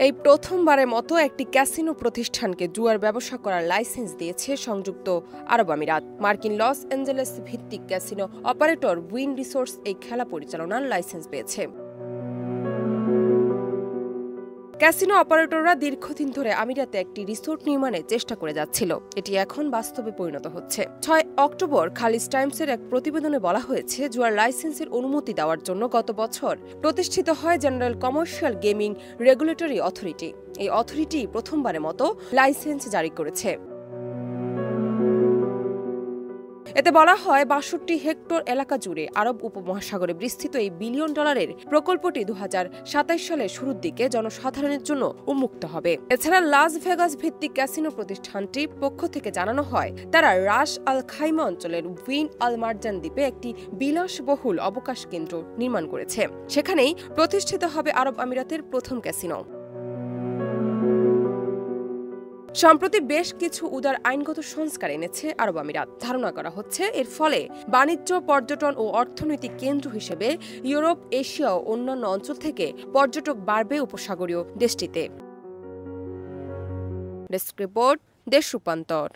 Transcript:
এই প্রথমবারের মতো একটি ক্যাসিনো প্রতিষ্ঠানকে জুয়ার ব্যবসা করার লাইসেন্স দিয়েছে সংযুক্ত আরব আমিরাত। মার্কিন লস অ্যাঞ্জেলেস ভিত্তিক ক্যাসিনো অপারেটর উইন রিসোর্স এই খেলা পরিচালনার লাইসেন্স পেয়েছে। ক্যাসিনো অপারেটররা দীর্ঘদিন ধরে আমিরাতে একটি রিসোর্ট নির্মাণের চেষ্টা করে যাচ্ছিল। এটি এখন বাস্তবে পরিণত হচ্ছে। 6 অক্টোবর খালিজ টাইমসের এক প্রতিবেদনে বলা হয়েছে, জুয়ার লাইসেন্সের অনুমতি দেওয়ার জন্য গত বছর প্রতিষ্ঠিত হয় general commercial gaming regulatory authority. এই অথরিটি প্রথমবারের মতো লাইসেন্স জারি করেছে। এতে বলা হয়, ৬২ হেক্টর এলাকা জুড়ে আরব উপমহাসাগরে বিস্তৃত এই $1 বিলিয়ন প্রকল্পটি ২০২৭ সালের শুরুর দিকে জনসাধারণের জন্য উন্মুক্ত হবে। এছাড়া লাস ভেগাস ভিত্তিক ক্যাসিনো প্রতিষ্ঠানটির পক্ষ থেকে জানানো হয়, তারা রাস আল খাইমা অঞ্চলের উইন আল মারজান দ্বীপে একটি বিলাসবহুল অবকাশ কেন্দ্র নির্মাণ করেছে। সেখানেই প্রতিষ্ঠিত হবে আরব আমিরাতের প্রথম ক্যাসিনো। সম্প্রতি বেশ কিছু উদার আইনগত সংস্কার এনেছে আরব আমিরাত। ধারণা করা হচ্ছে, এর ফলে বাণিজ্য, পর্যটন ও অর্থনৈতিক কেন্দ্র হিসেবে ইউরোপ, এশিয়া ও অন্যান্য অঞ্চল থেকে পর্যটক বাড়বে উপসাগরীয় দেশটিতে। ডেস্ক রিপোর্ট, দেশ রূপান্তর।